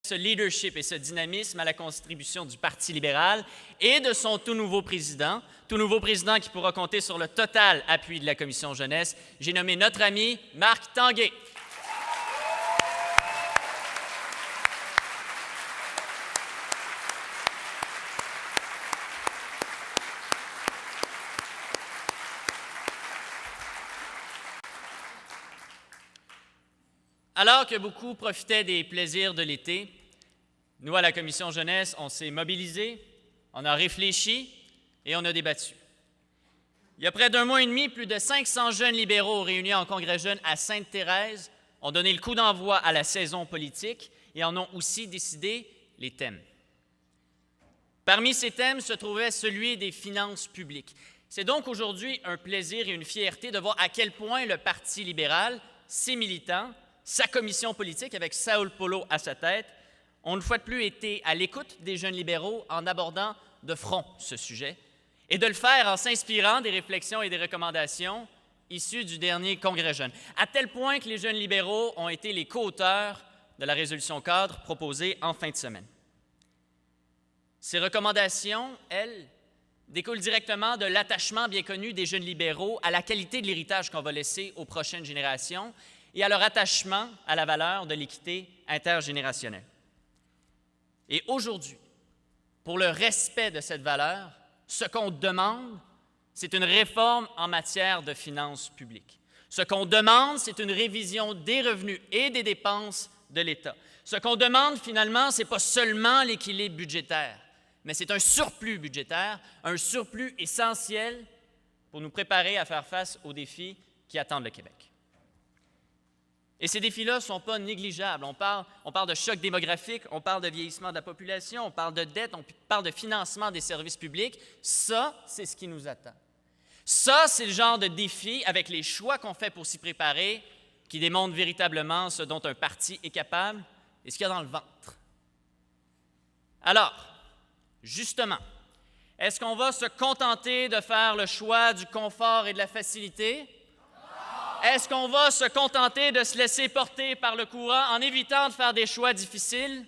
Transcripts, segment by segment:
ce leadership et ce dynamisme à la contribution du Parti libéral et de son tout nouveau président qui pourra compter sur le total appui de la Commission jeunesse. J'ai nommé notre ami Marc Tanguay. Alors que beaucoup profitaient des plaisirs de l'été, nous, à la Commission jeunesse, on s'est mobilisés, on a réfléchi et on a débattu. Il y a près d'un mois et demi, plus de 500 jeunes libéraux réunis en congrès jeune à Sainte-Thérèse ont donné le coup d'envoi à la saison politique et en ont aussi décidé les thèmes. Parmi ces thèmes se trouvait celui des finances publiques. C'est donc aujourd'hui un plaisir et une fierté de voir à quel point le Parti libéral, ses militants, sa commission politique, avec Saúl Polo à sa tête, ont une fois de plus été à l'écoute des jeunes libéraux en abordant de front ce sujet et de le faire en s'inspirant des réflexions et des recommandations issues du dernier Congrès jeune, à tel point que les jeunes libéraux ont été les co-auteurs de la résolution cadre proposée en fin de semaine. Ces recommandations, elles, découlent directement de l'attachement bien connu des jeunes libéraux à la qualité de l'héritage qu'on va laisser aux prochaines générations et à leur attachement à la valeur de l'équité intergénérationnelle. Et aujourd'hui, pour le respect de cette valeur, ce qu'on demande, c'est une réforme en matière de finances publiques. Ce qu'on demande, c'est une révision des revenus et des dépenses de l'État. Ce qu'on demande, finalement, ce n'est pas seulement l'équilibre budgétaire, mais c'est un surplus budgétaire, un surplus essentiel pour nous préparer à faire face aux défis qui attendent le Québec. Et ces défis-là ne sont pas négligeables. On parle de choc démographique, on parle de vieillissement de la population, on parle de dette, on parle de financement des services publics. Ça, c'est ce qui nous attend. Ça, c'est le genre de défi, avec les choix qu'on fait pour s'y préparer, qui démontre véritablement ce dont un parti est capable et ce qu'il y a dans le ventre. Alors, justement, est-ce qu'on va se contenter de faire le choix du confort et de la facilité? Est-ce qu'on va se contenter de se laisser porter par le courant en évitant de faire des choix difficiles?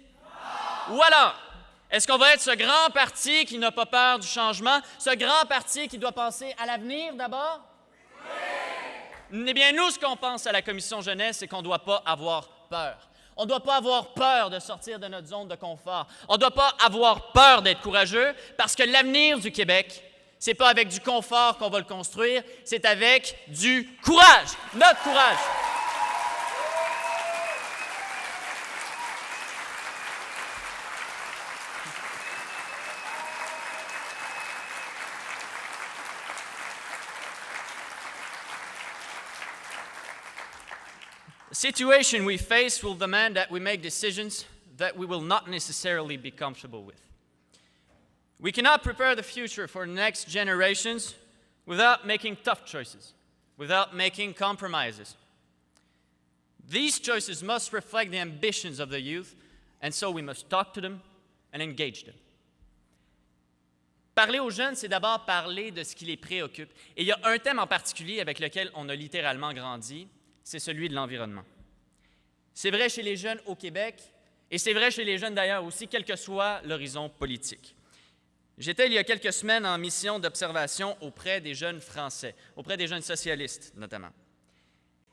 Ou alors, est-ce qu'on va être ce grand parti qui n'a pas peur du changement, ce grand parti qui doit penser à l'avenir d'abord? Oui! Eh bien, nous, ce qu'on pense à la Commission jeunesse, c'est qu'on ne doit pas avoir peur. On ne doit pas avoir peur de sortir de notre zone de confort. On ne doit pas avoir peur d'être courageux parce que l'avenir du Québec, ce n'est pas avec du confort qu'on va le construire, c'est avec du courage, notre courage. The situation we face will demand that we make decisions that we will not necessarily be comfortable with. We cannot prepare the future for next generations without making tough choices, without making compromises. These choices must reflect the ambitions of the youth, and so we must talk to them and engage them. Parler aux jeunes, c'est d'abord parler de ce qui les préoccupe. Et il y a un thème en particulier avec lequel on a littéralement grandi, c'est celui de l'environnement. C'est vrai chez les jeunes au Québec, et c'est vrai chez les jeunes d'ailleurs aussi, quel que soit l'horizon politique. J'étais il y a quelques semaines en mission d'observation auprès des jeunes Français, auprès des jeunes socialistes notamment.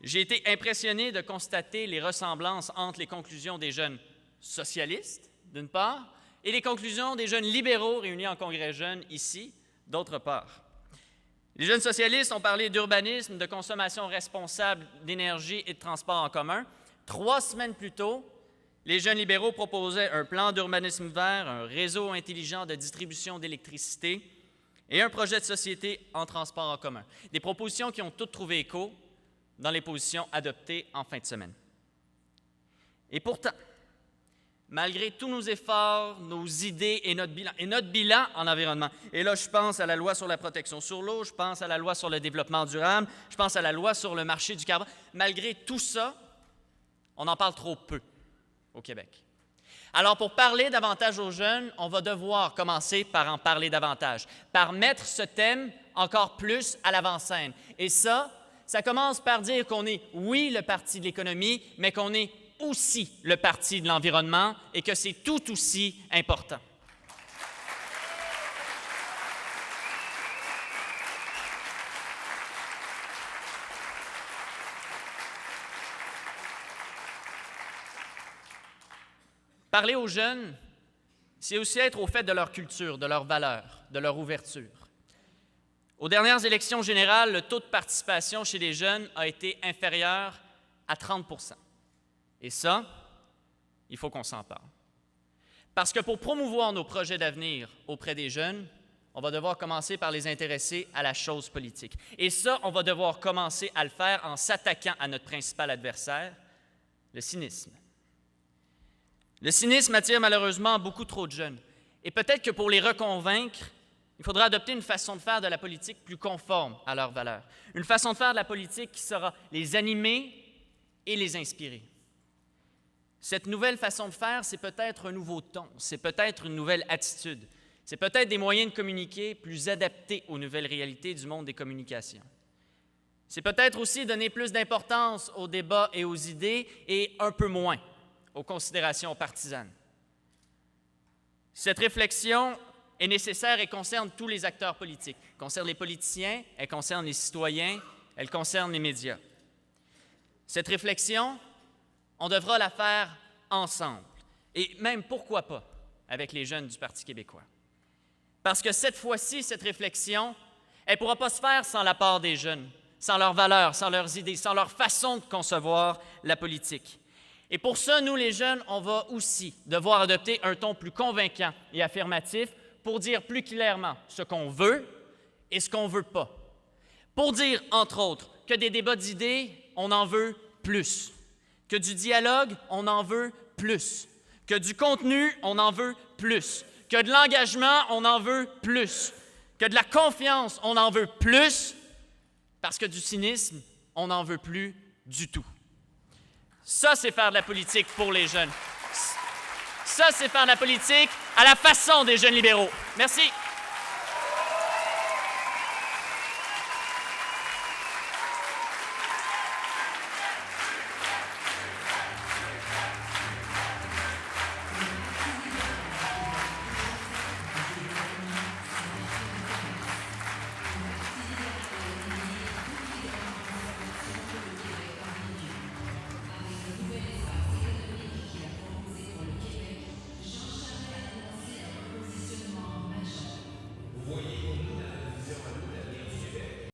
J'ai été impressionné de constater les ressemblances entre les conclusions des jeunes socialistes, d'une part, et les conclusions des jeunes libéraux réunis en congrès jeune ici, d'autre part. Les jeunes socialistes ont parlé d'urbanisme, de consommation responsable d'énergie et de transport en commun. 3 semaines plus tôt, les jeunes libéraux proposaient un plan d'urbanisme vert, un réseau intelligent de distribution d'électricité et un projet de société en transport en commun. Des propositions qui ont toutes trouvé écho dans les positions adoptées en fin de semaine. Et pourtant, malgré tous nos efforts, nos idées et notre bilan en environnement, et là je pense à la loi sur la protection sur l'eau, je pense à la loi sur le développement durable, je pense à la loi sur le marché du carbone, malgré tout ça, on en parle trop peu au Québec. Alors, pour parler davantage aux jeunes, on va devoir commencer par en parler davantage, par mettre ce thème encore plus à l'avant-scène. Et ça commence par dire qu'on est, oui, le parti de l'économie, mais qu'on est aussi le parti de l'environnement et que c'est tout aussi important. Parler aux jeunes, c'est aussi être au fait de leur culture, de leurs valeurs, de leur ouverture. Aux dernières élections générales, le taux de participation chez les jeunes a été inférieur à 30 %. Et ça, il faut qu'on s'en parle. Parce que pour promouvoir nos projets d'avenir auprès des jeunes, on va devoir commencer par les intéresser à la chose politique. Et ça, on va devoir commencer à le faire en s'attaquant à notre principal adversaire, le cynisme. Le cynisme attire malheureusement beaucoup trop de jeunes. Et peut-être que pour les reconvaincre, il faudra adopter une façon de faire de la politique plus conforme à leurs valeurs. Une façon de faire de la politique qui saura les animer et les inspirer. Cette nouvelle façon de faire, c'est peut-être un nouveau ton, c'est peut-être une nouvelle attitude, c'est peut-être des moyens de communiquer plus adaptés aux nouvelles réalités du monde des communications. C'est peut-être aussi donner plus d'importance aux débats et aux idées et un peu moins aux considérations partisanes. Cette réflexion est nécessaire et concerne tous les acteurs politiques. Elle concerne les politiciens, elle concerne les citoyens, elle concerne les médias. Cette réflexion, on devra la faire ensemble, et même, pourquoi pas, avec les jeunes du Parti québécois. Parce que cette fois-ci, cette réflexion, elle ne pourra pas se faire sans l'apport des jeunes, sans leurs valeurs, sans leurs idées, sans leur façon de concevoir la politique. Et pour ça, nous, les jeunes, on va aussi devoir adopter un ton plus convaincant et affirmatif pour dire plus clairement ce qu'on veut et ce qu'on ne veut pas. Pour dire, entre autres, que des débats d'idées, on en veut plus. Que du dialogue, on en veut plus. Que du contenu, on en veut plus. Que de l'engagement, on en veut plus. Que de la confiance, on en veut plus. Parce que du cynisme, on n'en veut plus du tout. Ça, c'est faire de la politique pour les jeunes. Ça, c'est faire de la politique à la façon des jeunes libéraux. Merci.